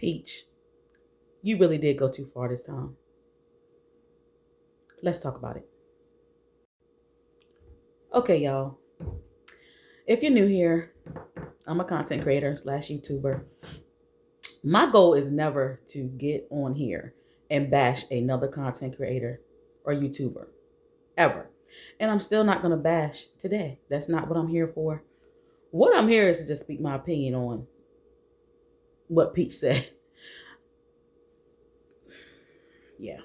Peach, you really did go too far this time. Let's talk about it. Okay, y'all. If you're new here, I'm a content creator / YouTuber. My goal is never to get on here and bash another content creator or YouTuber, ever. And I'm still not going to bash today. That's not what I'm here for. What I'm here is to just speak my opinion on what Peach said. Yeah.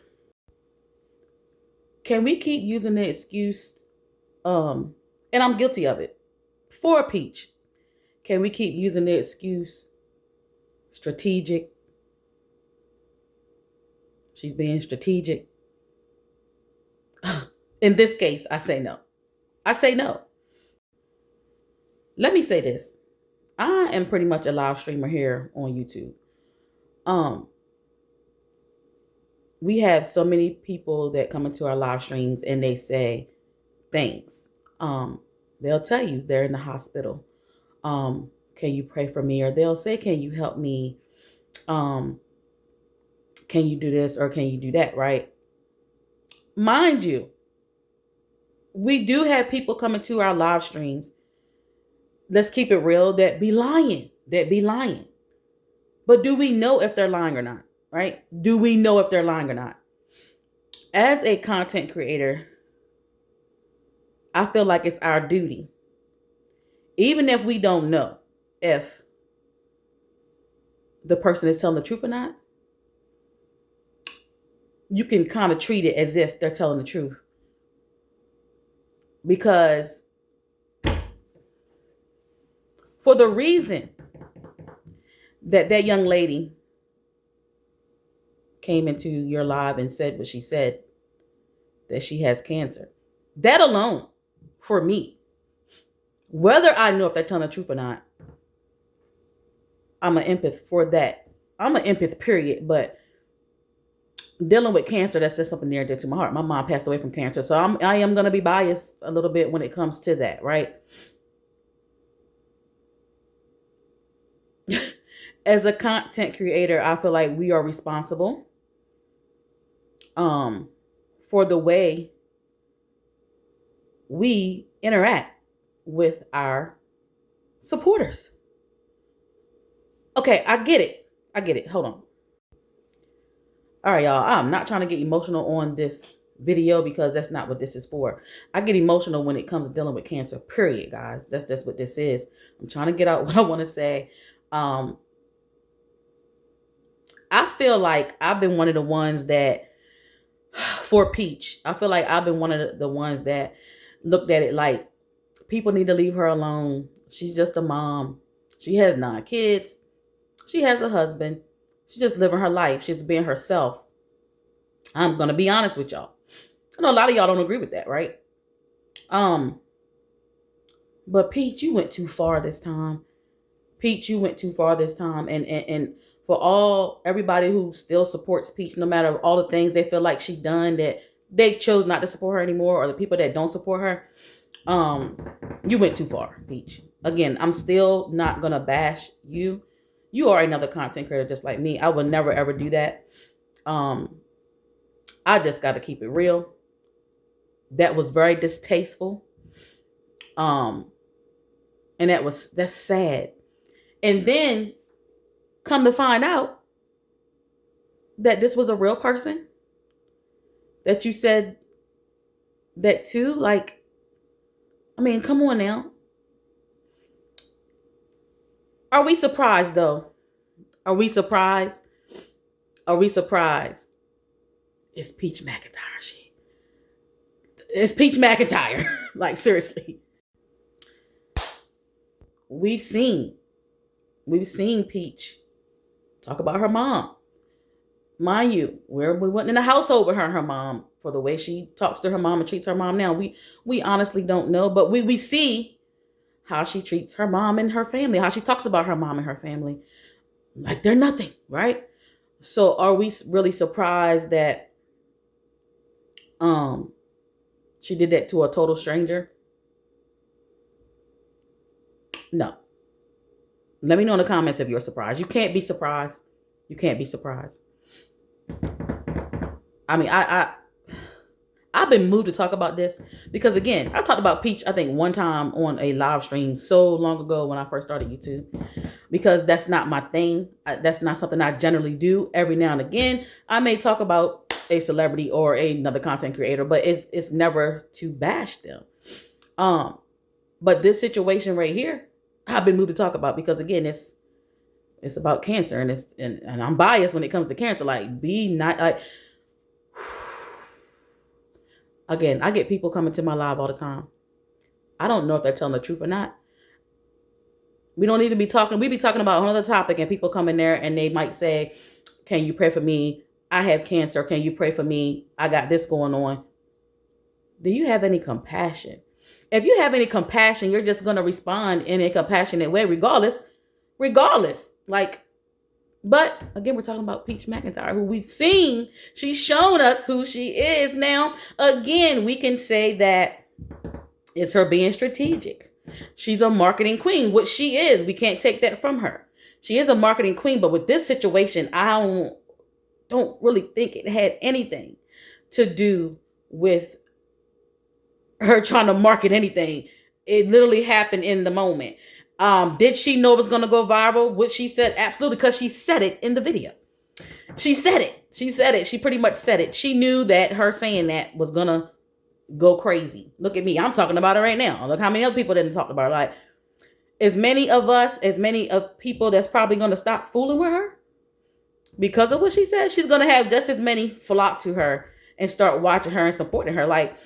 Can we keep using the excuse, and I'm guilty of it, for Peach? Can we keep using the excuse, strategic? She's being strategic. In this case, I say no. I say no. Let me say this. I am pretty much a live streamer here on YouTube. We have so many people that come into our live streams and they say things. They'll tell you they're in the hospital. Can you pray for me? Or they'll say, can you help me? Can you do this or can you do that, right? Mind you, we do have people coming to our live streams. Let's keep it real, that be lying. But do we know if they're lying or not, right? Do we know if they're lying or not? As a content creator, I feel like it's our duty, even if we don't know if the person is telling the truth or not, you can kind of treat it as if they're telling the truth. Because for the reason that young lady came into your live and said what she said, that she has cancer, that alone, for me, whether I know if they're telling the truth or not, I'm an empath for that. I'm an empath, period. But dealing with cancer, that's just something near and dear to my heart. My mom passed away from cancer, so I am going to be biased a little bit when it comes to that, right? As a content creator, I feel like we are responsible for the way we interact with our supporters. Okay, I get it. Hold on. All right, y'all. I'm not trying to get emotional on this video because that's not what this is for. I get emotional when it comes to dealing with cancer, period, guys. That's just what this is. I'm trying to get out what I want to say. I feel like I've been one of the ones that, for Peach, I feel like I've been one of the ones that looked at it like people need to leave her alone. She's just a mom. She has 9 kids. She has a husband. She's just living her life. She's being herself. I'm going to be honest with y'all. I know a lot of y'all don't agree with that, right? But Peach, you went too far this time. Peach, you went too far this time. And for everybody who still supports Peach, no matter all the things they feel like she done that they chose not to support her anymore, or the people that don't support her, you went too far, Peach. Again, I'm still not going to bash you. You are another content creator just like me. I would never, ever do that. I just got to keep it real. That was very distasteful. And that's sad. And then come to find out that this was a real person that you said that to. Like, I mean, come on now. Are we surprised though? Are we surprised? It's Peach McINTYRE shit. It's Peach McINTYRE. Like, seriously. We've seen Peach talk about her mom. Mind you, we went in the household with her and her mom, for the way she talks to her mom and treats her mom now. We honestly don't know, but we see how she treats her mom and her family, how she talks about her mom and her family like they're nothing, right? So are we really surprised that she did that to a total stranger? No. Let me know in the comments if you're surprised. You can't be surprised. You can't be surprised. I mean, I've been moved to talk about this because, again, I talked about Peach, I think, one time on a live stream so long ago when I first started YouTube, because that's not my thing. That's not something I generally do. Every now and again, I may talk about a celebrity or another content creator, but it's never to bash them. But this situation right here, I've been moved to talk about because, again, it's about cancer, and I'm biased when it comes to cancer. Like, be not like. Again, I get people coming to my live all the time. I don't know if they're telling the truth or not. We don't even be talking. We be talking about another topic, and people come in there and they might say, "Can you pray for me? I have cancer. Can you pray for me? I got this going on." Do you have any compassion? If you have any compassion, you're just going to respond in a compassionate way, regardless. Like, but again, we're talking about Peach McINTYRE, who we've seen. She's shown us who she is. Now, again, we can say that it's her being strategic. She's a marketing queen, which she is. We can't take that from her. She is a marketing queen, but with this situation, I don't really think it had anything to do with her trying to market anything. It literally happened in the moment. Did she know it was going to go viral? What she said? Absolutely, because she said it in the video. She said it. She pretty much said it. She knew that her saying that was going to go crazy. Look at me. I'm talking about it right now. Look how many other people didn't talk about it. Like, as many of people that's probably going to stop fooling with her because of what she said, she's going to have just as many flock to her and start watching her and supporting her. Like,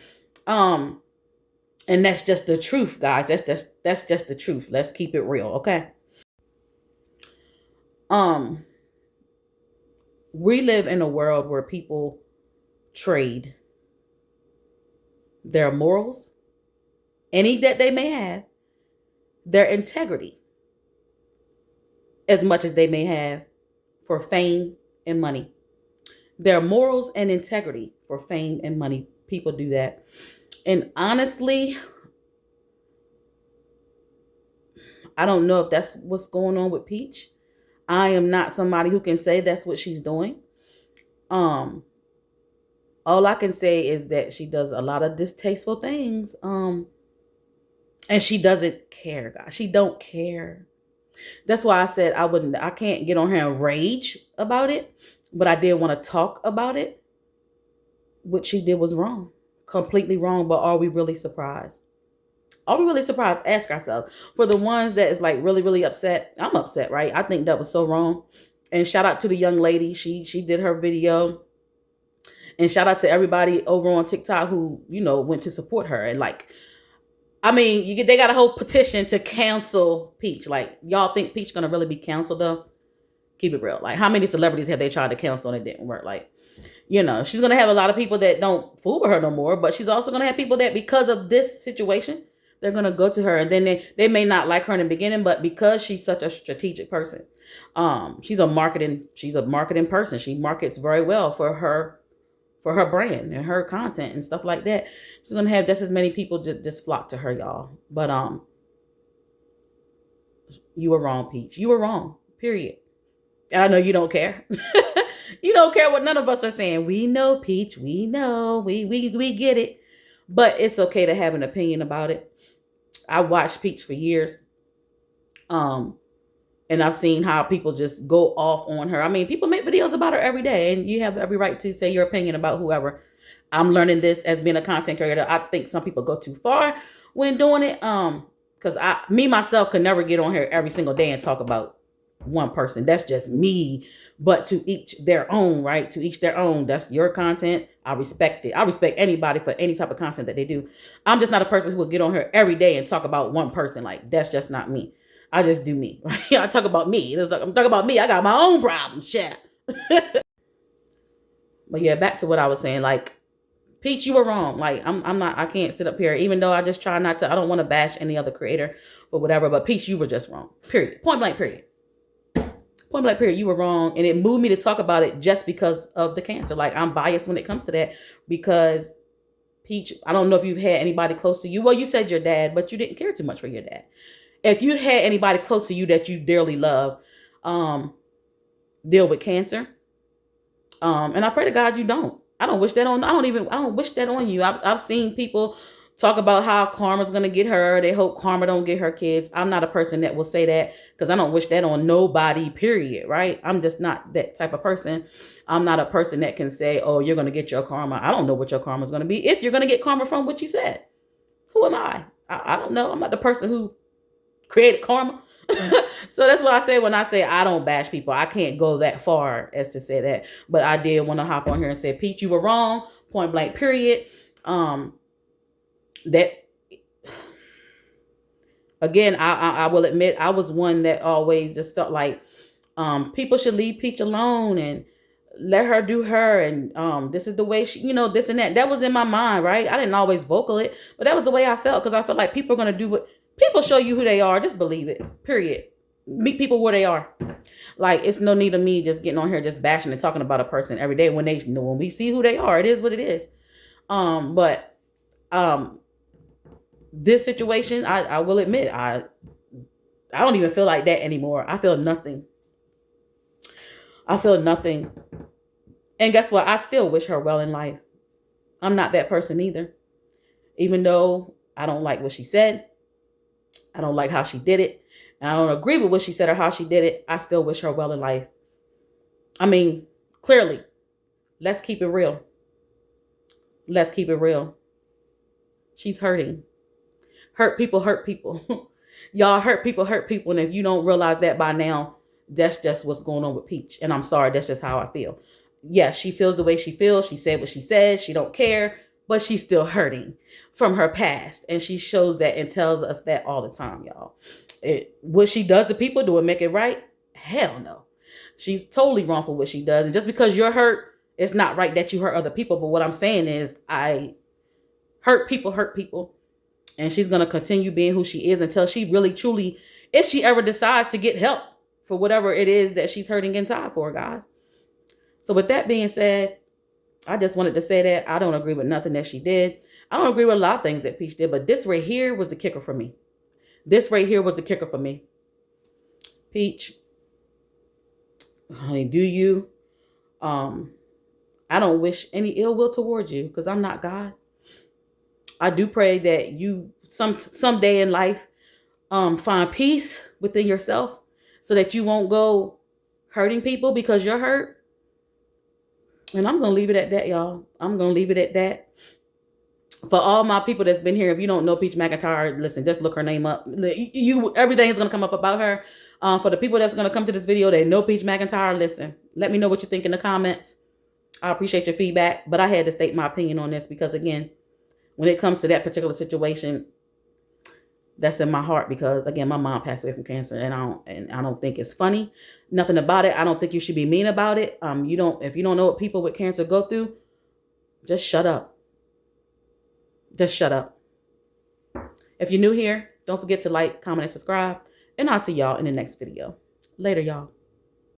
and that's just the truth, guys. That's just the truth. Let's keep it real, okay? We live in a world where people trade their morals, any that they may have, their integrity, as much as they may have, for fame and money. Their morals and integrity for fame and money. People do that. And honestly, I don't know if that's what's going on with Peach. I am not somebody who can say that's what she's doing. All I can say is that she does a lot of distasteful things. And she doesn't care, guys. She don't care. That's why I said I can't get on here and rage about it, but I did want to talk about it. What she did was wrong. Completely wrong. But are we really surprised? Are we really surprised? Ask ourselves. For the ones that is like really, really upset, I'm upset, right? I think that was so wrong. And shout out to the young lady. She did her video. And shout out to everybody over on TikTok who, went to support her. And like, I mean, they got a whole petition to cancel Peach. Like, y'all think Peach gonna really be canceled though? Keep it real. Like, how many celebrities have they tried to cancel and it didn't work? Like, she's gonna have a lot of people that don't fool with her no more, but she's also gonna have people that, because of this situation, they're gonna go to her, and then they may not like her in the beginning, but because she's such a strategic person, she's a marketing person. She markets very well for her brand and her content and stuff like that. She's gonna have just as many people just flock to her, y'all. But you were wrong, Peach. You were wrong. Period. And I know you don't care. You don't care what none of us are saying. We know, Peach. We know. We get it. But it's okay to have an opinion about it. I watched Peach for years. And I've seen how people just go off on her. I mean, people make videos about her every day, and you have every right to say your opinion about whoever. I'm learning this as being a content creator. I think some people go too far when doing it. Because myself could never get on here every single day and talk about one person. That's just me. But to each their own, right? To each their own. That's your content. I respect it. I respect anybody for any type of content that they do. I'm just not a person who will get on here every day and talk about one person. Like, that's just not me. I just do me. Right? I talk about me. I'm talking about me. I got my own problems, chat. But yeah, back to what I was saying. Like, Peach, you were wrong. Like, I can't sit up here, even though I just try not to. I don't want to bash any other creator or whatever. But Peach, you were just wrong. Period. Point blank, period. Point blank, period. You were wrong. And it moved me to talk about it just because of the cancer. Like, I'm biased when it comes to that because Peach, I don't know if you've had anybody close to you. Well, you said your dad, but you didn't care too much for your dad. If you had anybody close to you that you dearly love, deal with cancer. And I pray to God you don't. I don't wish that on. I don't wish that on you. I've seen people talk about how karma's gonna get her. They hope karma don't get her kids. I'm not a person that will say that because I don't wish that on nobody. Period. Right? I'm just not that type of person. I'm not a person that can say, "Oh, you're gonna get your karma." I don't know what your karma is gonna be. If you're gonna get karma from what you said, who am I don't know. I'm not the person who created karma. So that's what I say when I say I don't bash people. I can't go that far as to say that, but I did want to hop on here and say, Pete, you were wrong, point blank, period. That again, I will admit I was one that always just felt like people should leave Peach alone and let her do her, and this is the way she, this and that. That was in my mind, right? I didn't always vocal it, but that was the way I felt because I felt like people are gonna do what people show you who they are. Just believe it. Period. Meet people where they are. Like it's no need of me just getting on here just bashing and talking about a person every day when when we see who they are. It is what it is. But this situation, I will admit, I don't even feel like that anymore. I feel nothing. I feel nothing. And guess what? I still wish her well in life. I'm not that person either. Even though I don't like what she said, I don't like how she did it, and I don't agree with what she said or how she did it, I still wish her well in life. I mean, clearly, let's keep it real. Let's keep it real. She's hurting. Hurt people hurt people. Y'all hurt people hurt people. And if you don't realize that by now, that's just what's going on with Peach. And I'm sorry, that's just how I feel. Yes, she feels the way she feels. She said what she said. She don't care, but she's still hurting from her past. And she shows that and tells us that all the time, y'all. What she does to people, do it make it right? Hell no. She's totally wrong for what she does. And just because you're hurt, it's not right that you hurt other people. But what I'm saying is I hurt people. And she's going to continue being who she is until she really, truly, if she ever decides to get help for whatever it is that she's hurting inside for, guys. So with that being said, I just wanted to say that I don't agree with nothing that she did. I don't agree with a lot of things that Peach did, but this right here was the kicker for me. Peach, honey, do you? I don't wish any ill will towards you because I'm not God. I do pray that you someday in life find peace within yourself so that you won't go hurting people because you're hurt. And I'm going to leave it at that, y'all. I'm going to leave it at that. For all my people that's been here, if you don't know Peach McINTYRE, listen, just look her name up. Everything is going to come up about her. For the people that's going to come to this video, they know Peach McINTYRE, listen, let me know what you think in the comments. I appreciate your feedback, but I had to state my opinion on this because, again, when it comes to that particular situation, that's in my heart because, again, my mom passed away from cancer, and I don't think it's funny. Nothing about it. I don't think you should be mean about it. If you don't know what people with cancer go through, just shut up. Just shut up. If you're new here, don't forget to like, comment, and subscribe, and I'll see y'all in the next video. Later, y'all.